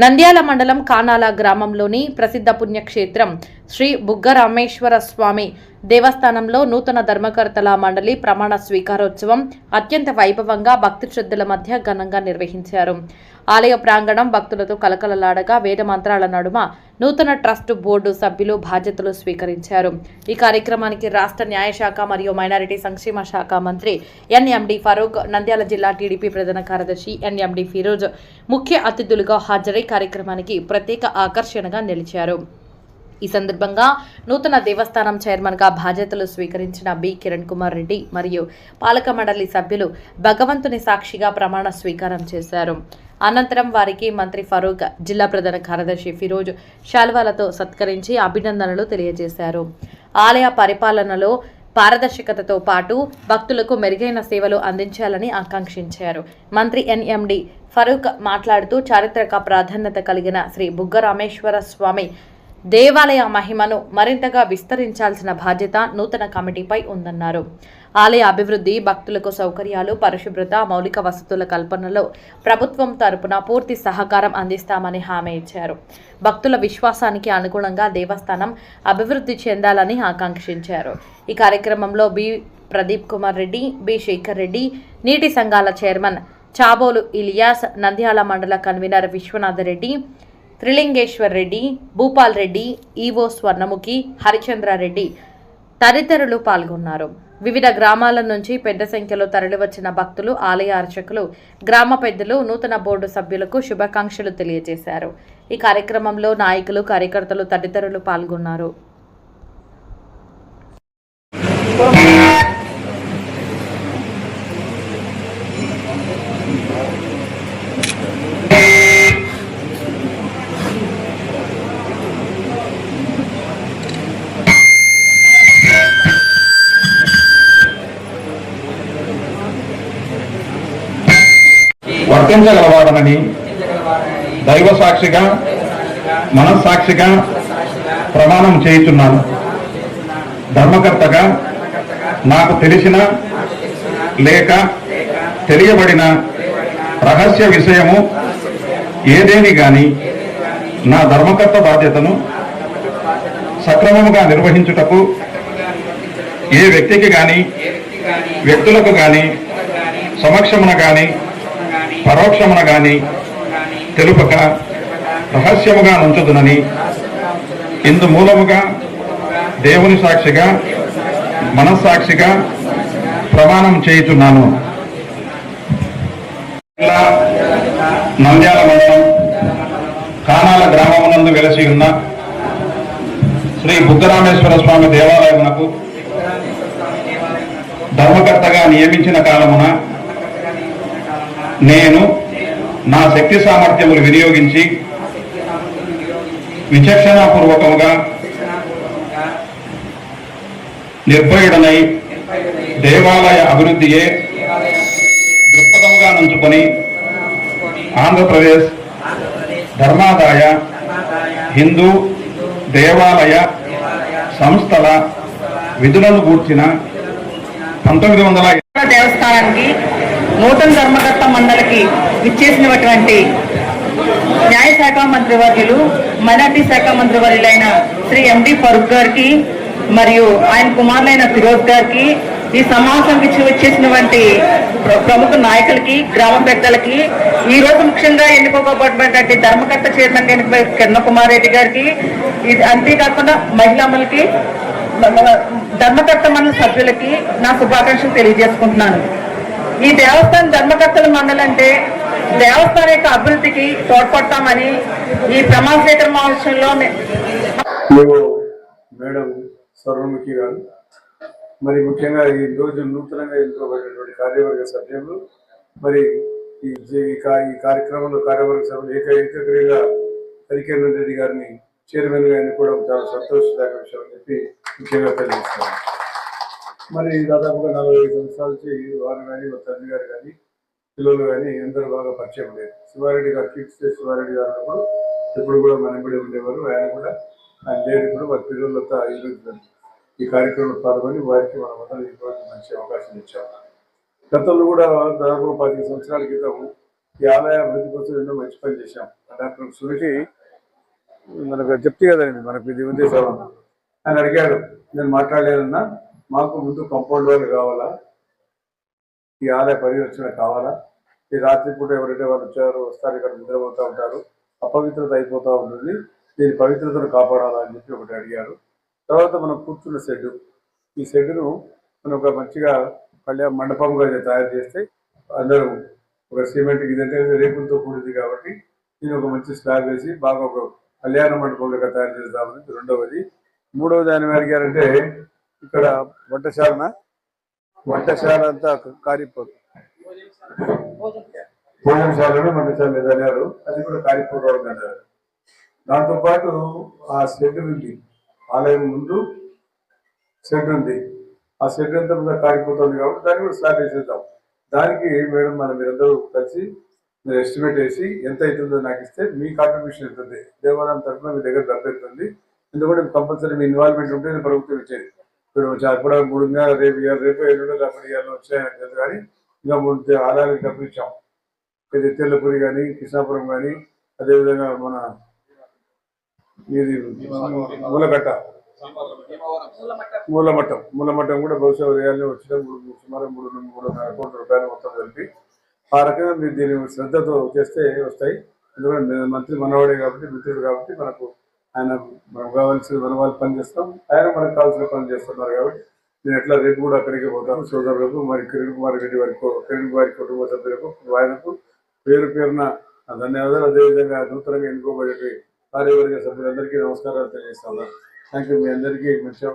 నంద్యాల మండలం కానాల గ్రామంలోని ప్రసిద్ధ పుణ్యక్షేత్రం శ్రీ బుగ్గరామేశ్వర స్వామి దేవస్థానంలో నూతన ధర్మకర్తల మండలి ప్రమాణ స్వీకారోత్సవం అత్యంత వైభవంగా భక్తి శ్రద్ధల మధ్య ఘనంగా నిర్వహించారు. ఆలయ ప్రాంగణం భక్తులతో కలకలలాడగా వేద మంత్రాల నడుమ నూతన ట్రస్ట్ బోర్డు సభ్యులు బాధ్యతలు స్వీకరించారు. ఈ కార్యక్రమానికి రాష్ట్ర న్యాయశాఖ మరియు మైనారిటీ సంక్షేమ శాఖ మంత్రి ఎన్ఎండి ఫరూక్, నంద్యాల జిల్లా టీడీపీ ప్రధాన కార్యదర్శి ఎన్ఎండి ఫిరోజ్ ముఖ్య అతిథులుగా హాజరై కార్యక్రమానికి ప్రత్యేక ఆకర్షణగా నిలిచారు. ఈ సందర్భంగా నూతన దేవస్థానం చైర్మన్ గా బాధ్యతలు స్వీకరించిన బి కిరణ్ కుమార్ రెడ్డి మరియు పాలక మండలి సభ్యులు భగవంతుని సాక్షిగా ప్రమాణ స్వీకారం చేశారు. అనంతరం వారికి మంత్రి ఫరూక్, జిల్లా ప్రధాన కార్యదర్శి ఫిరోజ్ శాల్వాలతో సత్కరించి అభినందనలు తెలియజేశారు. ఆలయ పరిపాలనలో పారదర్శకతతో పాటు భక్తులకు మెరుగైన సేవలు అందించాలని ఆకాంక్షించారు. మంత్రి ఎన్ఎండి ఫరూక్ మాట్లాడుతూ చారిత్రక ప్రాధాన్యత కలిగిన శ్రీ బుగ్గరామేశ్వర స్వామి దేవాలయ మహిమను మరింతగా విస్తరించాల్సిన బాధ్యత నూతన కమిటీపై ఉందన్నారు. ఆలయ అభివృద్ధి, భక్తులకు సౌకర్యాలు, పరిశుభ్రత, మౌలిక వసతుల కల్పనలో ప్రభుత్వం తరపున పూర్తి సహకారం అందిస్తామని హామీ ఇచ్చారు. భక్తుల విశ్వాసానికి అనుగుణంగా దేవస్థానం అభివృద్ధి చెందాలని ఆకాంక్షించారు. ఈ కార్యక్రమంలో బి ప్రదీప్ కుమార్ రెడ్డి, బి శేఖర్ రెడ్డి, నీటి సంఘాల చైర్మన్ చాబోలు ఇలియాస్, నంద్యాల మండల కన్వీనర్ విశ్వనాథ్ రెడ్డి, త్రిలింగేశ్వర్ రెడ్డి, భూపాల్ రెడ్డి, ఈవో స్వర్ణముఖి, హరిచంద్రారెడ్డి తదితరులు పాల్గొన్నారు. వివిధ గ్రామాల నుంచి పెద్ద సంఖ్యలో తరలివచ్చిన భక్తులు, ఆలయ అర్చకులు, గ్రామ పెద్దలు నూతన బోర్డు సభ్యులకు శుభాకాంక్షలు తెలియజేశారు. ఈ కార్యక్రమంలో నాయకులు, కార్యకర్తలు తదితరులు పాల్గొన్నారు. వర్తించగలవాడనని దైవ సాక్షిగా, మనస్సాక్షిగా ప్రమాణం చేయుచున్నాను. ధర్మకర్తగా నాకు తెలిసిన లేక తెలియబడిన రహస్య విషయము ఏదేని గాని నా ధర్మకర్త బాధ్యతను సక్రమముగా నిర్వహించుటకు ఏ వ్యక్తికి గాని, వ్యక్తులకు గాని సమక్షమున గాని పరోక్షమున గాని తెలుపక రహస్యముగా ఉంచుదునని ఇందు మూలముగా దేవుని సాక్షిగా, మనస్సాక్షిగా ప్రమాణం చేయుచున్నాను. నంద్యాల మండలం కానాల గ్రామమునందు వెలసి ఉన్న శ్రీ బుగ్గరామేశ్వర స్వామి దేవాలయమునకు ధర్మకర్తగా నియమించిన కాలమున నేను నా శక్తి సామర్థ్యములు వినియోగించి విచక్షణాపూర్వకముగా నిర్భయుడనై దేవాలయ అభివృద్ధియే దృక్పథముగా నుంచుకొని ఆంధ్రప్రదేశ్ ధర్మాదాయ హిందూ దేవాలయ సంస్థల విధులను గూర్చిన 1900 దేవస్థానానికి నూతన ధర్మకర్త మండలికి విచ్చేసినటువంటి న్యాయశాఖ మంత్రివర్యులు, మైనార్టీ శాఖ మంత్రివర్యులైన శ్రీ ఎండి ఫరూక్ గారికి మరియు ఆయన కుమారులైన ఫిరోజ్ గారికి, ఈ సమావేశానికి వచ్చేసినటువంటి ప్రముఖ నాయకులకి, గ్రామ పెద్దలకి, ఈ రోజు ముఖ్యంగా ఎన్నుకోబడినటువంటి ధర్మకర్త చైర్మన్ కిరణ్ కుమార్ రెడ్డి గారికి, ఇది అంతేకాకుండా మహిళలకి, ధర్మకర్త మండలి సభ్యులకి నా శుభాకాంక్షలు తెలియజేసుకుంటున్నాను. ఈ దేవస్థాన ధర్మకర్తల మండలి అంటే దేవస్థానం యొక్క అభివృద్ధికి తోడ్పడతామని ఈ ప్రమాణ స్వీకార మహోత్సవంలో మేడం స్వర్ణముఖి గారు, మరి ముఖ్యంగా ఈ రోజు నూతనంగా ఎన్నుకోబడినటువంటి కార్యవర్గ సభ్యులు, మరి ఈ కార్యక్రమంలో కార్యవర్గ సభ్యులు ఏకగ్రీవంగా హరికిరణ్ రెడ్డి గారిని చైర్మన్ గా ఎన్నుకోవడం చాలా సంతోషదాయక విషయం అని చెప్పి ముఖ్యంగా తెలియజేస్తాను. మరి దాదాపుగా 45 సంవత్సరాల నుంచి వారు కానీ, మా తండ్రి గారు కానీ, పిల్లలు కానీ అందరూ బాగా పరిచయం ఉండేది. శివారెడ్డి గారు, కీర్తి శివారెడ్డి గారు అన్నప్పుడు ఇప్పుడు కూడా మన ఎంబడి ఉండేవారు. ఆయన లేరు. ఇప్పుడు వారి పిల్లలతో ఈ కార్యక్రమంలో పాల్గొని వారికి మన మొదలు ఇటువంటి మంచి అవకాశం ఇచ్చాము. గతంలో కూడా దాదాపు 10 సంవత్సరాల క్రితం ఈ ఆలయ అభివృద్ధి కోసం ఎన్నో మంచి పని చేశాం. డాక్టర్ సురేష్ మనకు చెప్తే కదండి మనకు ఇది ఉంది సార్ ఆయన అడిగాడు, నేను మాట్లాడలేదన్నా మాకు ముందు కాంపౌండ్ వాళ్ళు కావాలా, ఈ ఆలయ పరిరక్షణ కావాలా, ఈ రాత్రిపూట ఎవరైతే వాళ్ళు వచ్చారో వస్తారు ఇక్కడ నిద్రపోతూ ఉంటారు, అపవిత్రత అయిపోతూ ఉంటుంది, దీని పవిత్రతను కాపాడాలా అని చెప్పి ఒకటి అడిగారు. తర్వాత మనం కూర్చున్న షెడ్, ఈ షెడ్ను మనం ఒక మంచిగా మండపంగా తయారు చేస్తే అందరూ ఒక సిమెంట్ ఇదంటే రేకులతో కూడింది కాబట్టి దీన్ని ఒక మంచి స్లాబ్ వేసి బాగా ఒక కళ్యాణ మండపంగా తయారు చేద్దామని రెండవది. మూడవది ఆయన అడిగారంటే ఇక్కడ వంటశాల అంతా కారిపోతుంది, భోజనశాలను వంటశాల అన్నారు, అది కూడా కారిపోవడం అన్నారు. దాంతోపాటు ఆ షెడ్ ఉంది, ఆలయం ముందు షెడ్ ఉంది, ఆ షెడ్ అంతా కూడా కారిపోతుంది కాబట్టి దాన్ని కూడా స్లాబ్ వేసేద్దాం. దానికి మేడం మీరందరూ కలిసి మీరు ఎస్టిమేట్ వేసి ఎంత అవుతుందో నాకు ఇస్తే మీ కాంట్రిబ్యూషన్ అవుతుంది, దేవాలయం తరఫున మీ దగ్గర డబ్బు అవుతుంది. ఎందుకంటే కంపల్సరీ మీ ఇన్వాల్వ్మెంట్ ఉంటే ప్రభుత్వం ఇచ్చేది. ఇప్పుడు 3 రేపు 7 డబ్బులు ఇవ్వాలని వచ్చాయని తెలుసు, కానీ ఇంకా 3 ఆలయాలకు డబ్బులు ఇచ్చాం. ఇది తెల్లపూరి కానీ కృష్ణాపురం కానీ అదేవిధంగా మన ఇది మూలమట్టం కూడా బహుశా ఉదయాన్నే వచ్చిన సుమారు 3.5 కోట్ల రూపాయలు మొత్తం కలిపి ఆ రకంగా మీరు దీన్ని శ్రద్ధతో చేస్తే వస్తాయి. ఎందుకంటే మంత్రి మనవాడే కాబట్టి, మిత్రుడు కాబట్టి మనకు ఆయన మనకు కావాల్సిన మన వాళ్ళు పని చేస్తాం, ఆయన మనకు కావాల్సిన పని చేస్తున్నారు కాబట్టి నేను ఎట్లా రేపు కూడా అక్కడికి పోతాను. సోదరులకు మరి కిరణ్ కుమార్ రెడ్డి వారి కుటుంబ సభ్యులకు ఆయనకు పేరున ధన్యవాదాలు. అదేవిధంగా నూతనంగా ఎన్నుకోబడే కార్యవర్గ సభ్యులందరికీ నమస్కారాలు తెలియజేస్తాను. Thank you. మీ అందరికీ మంచిగా